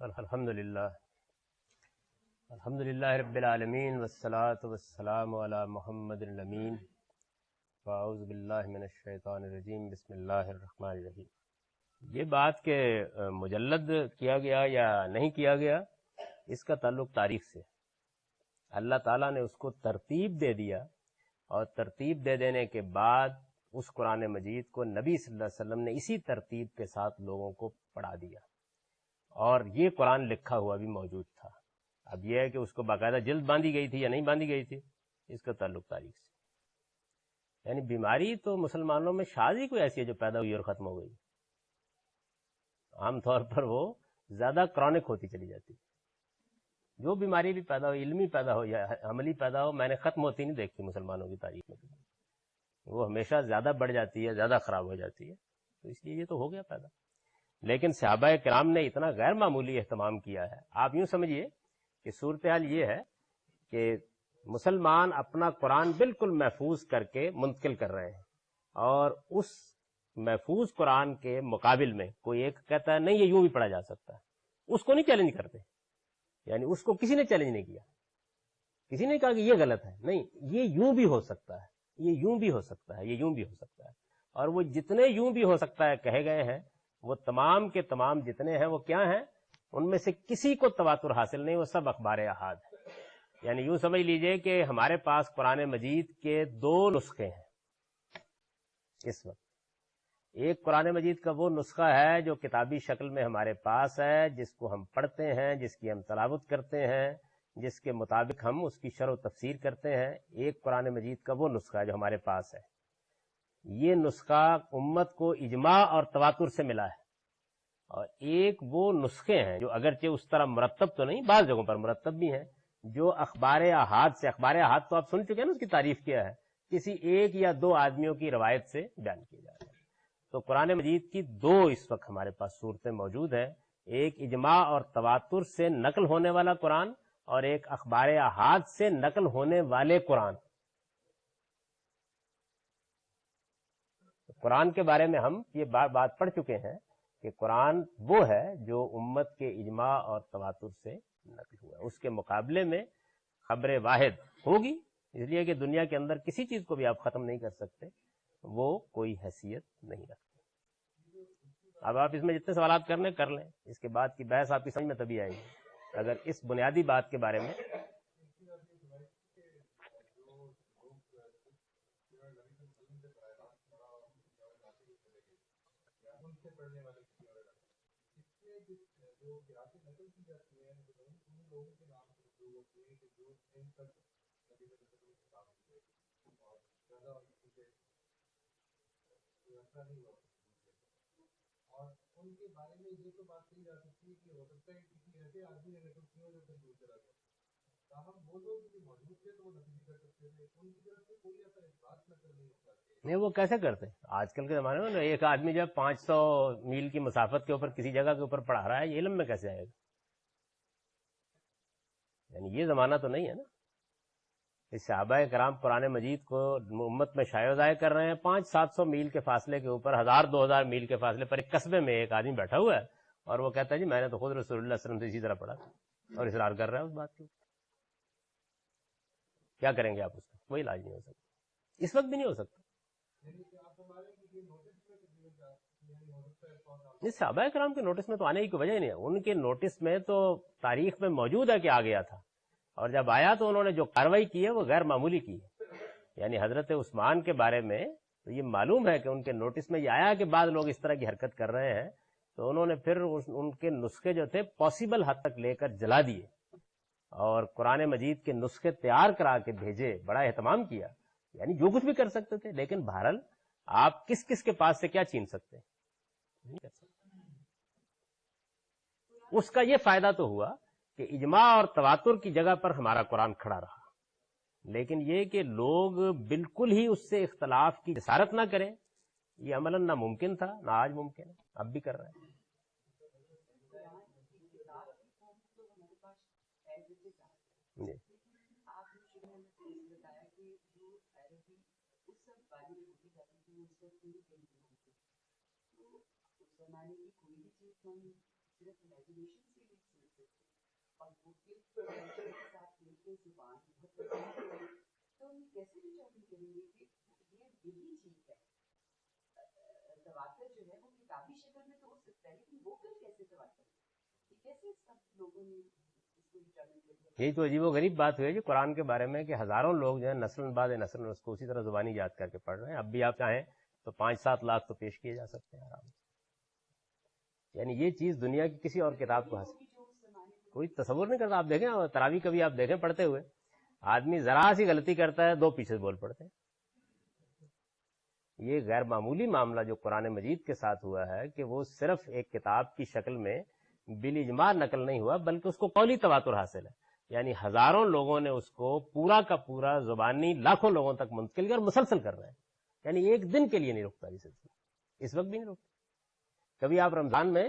الحمدللہ رب العالمین والصلاة والسلام علی محمد الامین واعوذ باللہ من الشیطان الرجیم بسم اللہ الرحمن الرحیم۔ یہ بات کہ مجلد کیا گیا یا نہیں کیا گیا، اس کا تعلق تاریخ سے۔ اللہ تعالیٰ نے اس کو ترتیب دے دیا، اور ترتیب دے دینے کے بعد اس قرآن مجید کو نبی صلی اللہ علیہ وسلم نے اسی ترتیب کے ساتھ لوگوں کو پڑھا دیا، اور یہ قرآن لکھا ہوا بھی موجود تھا۔ اب یہ ہے کہ اس کو باقاعدہ جلد باندھی گئی تھی یا نہیں باندھی گئی تھی، اس کا تعلق تاریخ سے۔ یعنی بیماری تو مسلمانوں میں شاذ ہی کوئی ایسی ہے جو پیدا ہوئی اور ختم ہو گئی۔ عام طور پر وہ زیادہ کرونک ہوتی چلی جاتی۔ جو بیماری بھی پیدا ہو، علمی پیدا ہو یا عملی پیدا ہو، میں نے ختم ہوتی نہیں دیکھی مسلمانوں کی تاریخ میں۔ وہ ہمیشہ زیادہ بڑھ جاتی ہے، زیادہ خراب ہو جاتی ہے، تو اس لیے یہ تو ہو گیا پیدا۔ لیکن صحابہ کرام نے اتنا غیر معمولی اہتمام کیا ہے۔ آپ یوں سمجھیے کہ صورتحال یہ ہے کہ مسلمان اپنا قرآن بالکل محفوظ کر کے منتقل کر رہے ہیں، اور اس محفوظ قرآن کے مقابل میں کوئی ایک کہتا ہے نہیں یہ یوں بھی پڑھا جا سکتا ہے، اس کو نہیں چیلنج کرتے۔ یعنی اس کو کسی نے چیلنج نہیں کیا، کسی نے کہا کہ یہ غلط ہے، نہیں یہ یوں بھی ہو سکتا ہے، یہ یوں بھی ہو سکتا ہے، یہ یوں بھی ہو سکتا ہے۔ اور وہ جتنے یوں بھی ہو سکتا ہے کہے گئے ہیں، وہ تمام کے تمام جتنے ہیں وہ کیا ہیں؟ ان میں سے کسی کو تواتر حاصل نہیں، وہ سب اخبار احاد ہیں۔ یعنی یوں سمجھ لیجئے کہ ہمارے پاس قرآن مجید کے دو نسخے ہیں اس وقت۔ ایک قرآن مجید کا وہ نسخہ ہے جو کتابی شکل میں ہمارے پاس ہے، جس کو ہم پڑھتے ہیں، جس کی ہم تلاوت کرتے ہیں، جس کے مطابق ہم اس کی شرح و تفسیر کرتے ہیں۔ ایک قرآن مجید کا وہ نسخہ ہے جو ہمارے پاس ہے۔ یہ نسخہ امت کو اجماع اور تواتر سے ملا ہے، اور ایک وہ نسخے ہیں جو اگرچہ اس طرح مرتب تو نہیں، بعض جگہوں پر مرتب بھی ہیں، جو اخبار احاد سے، اخبار احاد تو آپ سن چکے ہیں نا، اس کی تعریف کیا ہے، کسی ایک یا دو آدمیوں کی روایت سے بیان کیا جا رہا ہے۔ تو قرآن مجید کی دو اس وقت ہمارے پاس صورتیں موجود ہیں، ایک اجماع اور تواتر سے نقل ہونے والا قرآن، اور ایک اخبار احاد سے نقل ہونے والے قرآن۔ قرآن کے بارے میں ہم یہ بات پڑھ چکے ہیں کہ قرآن وہ ہے جو امت کے اجماع اور تواتر سے نقل ہوا ہے۔ اس کے مقابلے میں خبر واحد ہوگی، اس لیے کہ دنیا کے اندر کسی چیز کو بھی آپ ختم نہیں کر سکتے، وہ کوئی حیثیت نہیں رکھتی۔ اب آپ اس میں جتنے سوالات کرنے کر لیں، اس کے بعد کی بحث آپ کی سمجھ میں تبھی آئے گی اگر اس بنیادی بات کے بارے میں۔ نہیں وہ کیسے کرتے؟ آج کل کے زمانے میں ایک آدمی جب 500 میل کی مسافت کے اوپر کسی جگہ کے اوپر پڑھا رہا ہے، یہ علم میں کیسے آئے گا؟ یعنی یہ زمانہ تو نہیں ہے نا۔ اس صحابہ کرام قرآن مجید کو امت میں شائع و ضائع کر رہے ہیں، 500-700 میل کے فاصلے کے اوپر، 1000-2000 میل کے فاصلے پر ایک قصبے میں ایک آدمی بیٹھا ہوا ہے، اور وہ کہتا ہے جی میں نے تو خود رسول اللہ صلی اللہ علیہ وسلم سے اسی طرح پڑھا، اور اصرار کر رہا ہے اس بات کی۔ کیا کریں گے آپ اس کا؟ کوئی علاج نہیں ہو سکتا، اس وقت بھی نہیں ہو سکتا۔ اس صحابہ کرام کے نوٹس میں تو آنے کی وجہ ہی نہیں ہے، ان کے نوٹس میں تو تاریخ میں موجود ہے کہ آ گیا تھا، اور جب آیا تو انہوں نے جو کاروائی کی ہے وہ غیر معمولی کی ہے۔ یعنی حضرت عثمان کے بارے میں تو یہ معلوم ہے کہ ان کے نوٹس میں یہ آیا کہ بعض لوگ اس طرح کی حرکت کر رہے ہیں، تو انہوں نے پھر ان کے نسخے جو تھے پاسبل حد تک لے کر جلا دیے، اور قرآن مجید کے نسخے تیار کرا کے بھیجے، بڑا اہتمام کیا۔ یعنی جو کچھ بھی کر سکتے تھے، لیکن بہرحال آپ کس کس کے پاس سے کیا چھین سکتے ہیں؟ نہیں کر سکتے۔ اس کا یہ فائدہ تو ہوا کہ اجماع اور تواتر کی جگہ پر ہمارا قرآن کھڑا رہا، لیکن یہ کہ لوگ بالکل ہی اس سے اختلاف کی جسارت نہ کریں، یہ عملاً ناممکن تھا، نہ آج ممکن ہے، اب بھی کر رہے ہیں۔ جی یہی تو عجیب و غریب بات ہوئی ہے جو قرآن کے بارے میں کہ ہزاروں لوگ جو ہے نسل بعد نسل اس کو اسی طرح زبانی یاد کر کے پڑھ رہے ہیں. اب بھی آپ چاہیں تو 5-7 لاکھ تو پیش کیے جا سکتے ہیں آرام سے. یعنی یہ چیز دنیا کی کسی اور کتاب کو حاصل کوئی تصور نہیں کرتا. آپ دیکھیں تراویح کبھی آپ دیکھیں پڑھتے ہوئے آدمی ذرا سی غلطی کرتا ہے 2 پیچھے بول پڑتے ہیں. یہ غیر معمولی معاملہ جو قرآن مجید کے ساتھ ہوا ہے کہ وہ صرف ایک کتاب کی شکل میں بالاجماع نقل نہیں ہوا بلکہ اس کو قولی تواتر حاصل ہے. یعنی ہزاروں لوگوں نے اس کو پورا کا پورا زبانی لاکھوں لوگوں تک منتقل کیا اور مسلسل کر رہے ہیں. یعنی ایک دن کے لیے نہیں رکتا یہ سلسلہ, اس وقت بھی نہیں رکتا. کبھی آپ رمضان میں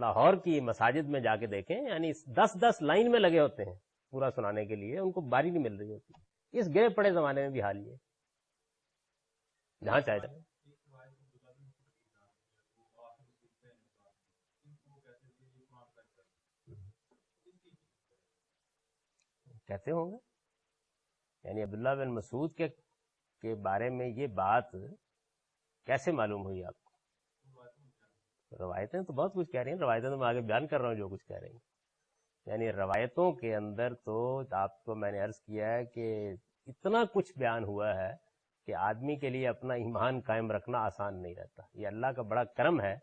لاہور کی مساجد میں جا کے دیکھیں, یعنی 10-10 لائن میں لگے ہوتے ہیں پورا سنانے کے لیے, ان کو باری نہیں مل رہی ہوتی. اس گرے پڑے زمانے میں بھی حال یہ جہاں چاہے جائیں. کہتے ہوں گے یعنی عبداللہ بن مسعود کے بارے میں یہ بات کیسے معلوم ہوئی آپ کو؟ روایتیں تو بہت کچھ کہہ رہی ہیں, روایتیں تو میں آگے بیان کر رہا ہوں جو کچھ کہہ رہی ہیں. یعنی روایتوں کے اندر تو آپ کو میں نے عرض کیا ہے کہ اتنا کچھ بیان ہوا ہے کہ آدمی کے لیے اپنا ایمان قائم رکھنا آسان نہیں رہتا. یہ اللہ کا بڑا کرم ہے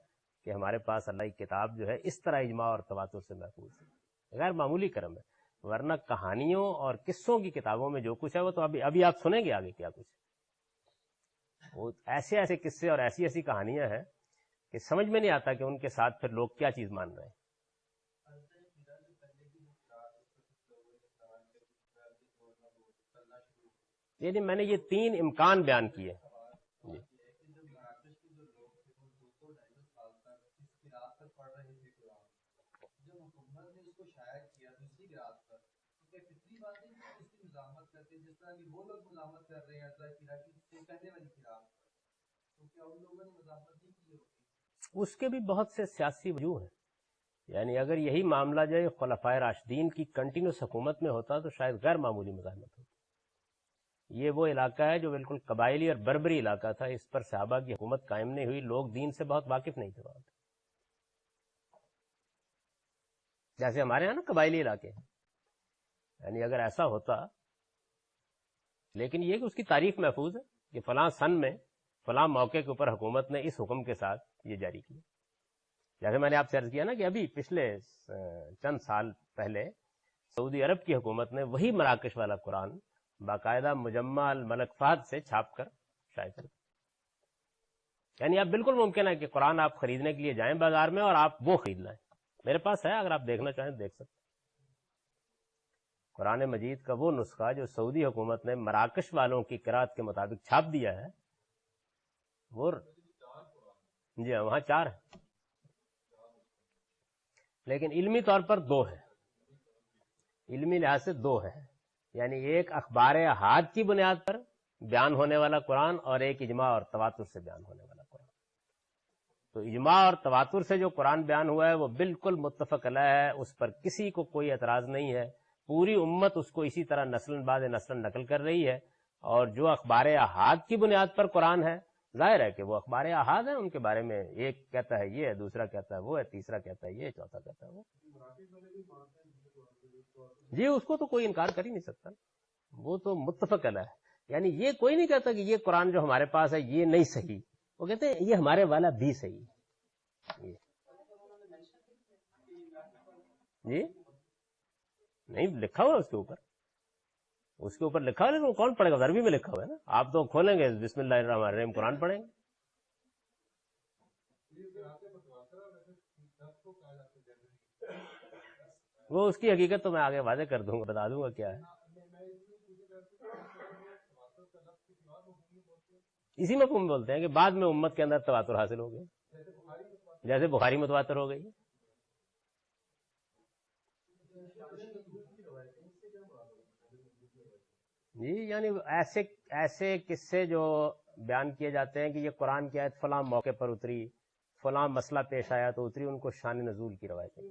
کہ ہمارے پاس اللہ کی کتاب جو ہے اس طرح اجماع اور تواتر سے محفوظ ہے. غیر معمولی کرم ہے, ورنہ کہانیوں اور قصوں کی کتابوں میں جو کچھ ہے وہ تو ابھی آپ سنیں گے آگے کیا کچھ. وہ ایسے ایسے قصے اور ایسی ایسی کہانیاں ہیں کہ سمجھ میں نہیں آتا کہ ان کے ساتھ پھر لوگ کیا چیز مان رہے ہیں. یعنی میں نے یہ 3 امکان بیان کیے. جی اس کے بھی بہت سے سیاسی وجوہ ہیں. یعنی اگر یہی معاملہ جو ہے خلفائے راشدین کی کنٹینیوس حکومت میں ہوتا تو شاید غیر معمولی مزاحمت ہوتی. یہ وہ علاقہ ہے جو بالکل قبائلی اور بربری علاقہ تھا, اس پر صحابہ کی حکومت قائم نہیں ہوئی, لوگ دین سے بہت واقف نہیں تھے وہاں. جیسے ہمارے یہاں نا قبائلی علاقے ہیں, یعنی اگر ایسا ہوتا, لیکن یہ کہ اس کی تاریخ محفوظ ہے کہ فلاں سن میں فلاں موقع کے اوپر حکومت نے اس حکم کے ساتھ یہ جاری کیا. جیسے میں نے آپ سے عرض کیا نا کہ ابھی پچھلے چند سال پہلے سعودی عرب کی حکومت نے وہی مراکش والا قرآن باقاعدہ مجمع الملک فہد سے چھاپ کر شائع کر. یعنی اب بالکل ممکن ہے کہ قرآن آپ خریدنے کے لیے جائیں بازار میں اور آپ وہ خرید لائیں. میرے پاس ہے, اگر آپ دیکھنا چاہیں دیکھ سکتے. قرآن مجید کا وہ نسخہ جو سعودی حکومت نے مراکش والوں کی قرات کے مطابق چھاپ دیا ہے وہ جی ہاں وہاں 4 ہیں, لیکن علمی طور پر 2 ہیں. علمی لحاظ سے 2 ہیں. یعنی ایک اخبار احاد کی بنیاد پر بیان ہونے والا قرآن اور ایک اجماع اور تواتر سے بیان ہونے والا قرآن. تو اجماع اور تواتر سے جو قرآن بیان ہوا ہے وہ بالکل متفق علیہ ہے, اس پر کسی کو کوئی اعتراض نہیں ہے. پوری امت اس کو اسی طرح نسل بعد نسل نقل کر رہی ہے. اور جو اخبار احاد کی بنیاد پر قرآن ہے, ظاہر ہے کہ وہ اخبار احاد ہیں, ان کے بارے میں ایک کہتا ہے یہ ہے, دوسرا کہتا ہے وہ ہے, تیسرا کہتا ہے یہ, چوتھا کہتا ہے وہ. جی اس کو تو کوئی انکار کر ہی نہیں سکتا, وہ تو متفق علیہ ہے. یعنی یہ کوئی نہیں کہتا کہ یہ قرآن جو ہمارے پاس ہے یہ نہیں صحیح, وہ کہتے ہیں یہ ہمارے والا بھی صحیح. جی نہیں لکھا ہوا اس کے اوپر لکھا ہوا, لیکن وہ کون پڑھے گا؟ عربی میں لکھا ہوا ہے نا. آپ تو کھولیں گے بسم اللہ الرحمن الرحیم قرآن پڑھیں گے. وہ اس کی حقیقت تو میں آگے واضح کر دوں گا, بتا دوں گا کیا ہے. اسی مفہوم میں بولتے ہیں کہ بعد میں امت کے اندر تواتر حاصل ہو گیا, جیسے بخاری متواتر ہو گئی. جی یعنی ایسے قصے جو بیان کیے جاتے ہیں کہ یہ قرآن کی آیت فلاں موقع پر اتری, فلاں مسئلہ پیش آیا تو اتری, ان کو شان نزول کی روایتیں.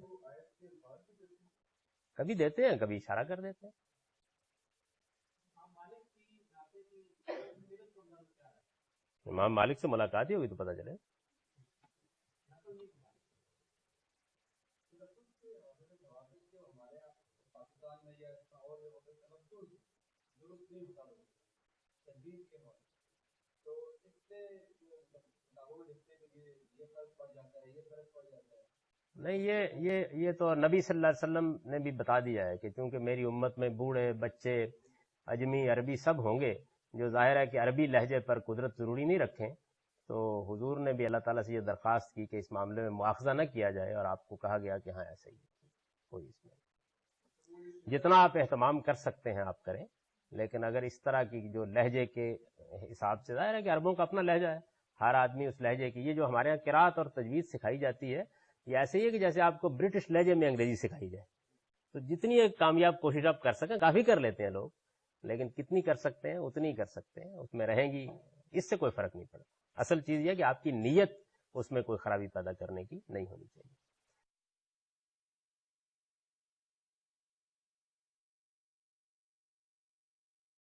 کبھی دیتے ہیں کبھی اشارہ کر دیتے ہیں. امام مالک سے ملاقات ہی ہوگی تو پتہ چلے. نہیں یہ تو نبی صلی اللہ علیہ وسلم نے بھی بتا دیا ہے کہ چونکہ میری امت میں بوڑھے بچے اجمی عربی سب ہوں گے، جو ظاہر ہے کہ عربی لہجے پر قدرت ضروری نہیں رکھیں، تو حضور نے بھی اللہ تعالیٰ سے یہ درخواست کی کہ اس معاملے میں مواخذہ نہ کیا جائے، اور آپ کو کہا گیا کہ ہاں ایسا ہی ہے، کوئی اس میں جتنا آپ اہتمام کر سکتے ہیں آپ کریں. لیکن اگر اس طرح کی جو لہجے کے حساب سے، ظاہر ہے کہ عربوں کا اپنا لہجہ ہے، ہر آدمی اس لہجے کی، یہ جو ہمارے یہاں قرات اور تجوید سکھائی جاتی ہے، یہ ایسے ہی ہے کہ جیسے آپ کو برٹش لہجے میں انگریزی سکھائی جائے. تو جتنی ایک کامیاب کوشش آپ کر سکیں، کافی کر لیتے ہیں لوگ، لیکن کتنی کر سکتے ہیں اتنی ہی کر سکتے ہیں، اس میں رہیں گی، اس سے کوئی فرق نہیں پڑتا. اصل چیز یہ ہے کہ آپ کی نیت اس میں کوئی خرابی پیدا کرنے کی نہیں ہونی چاہیے.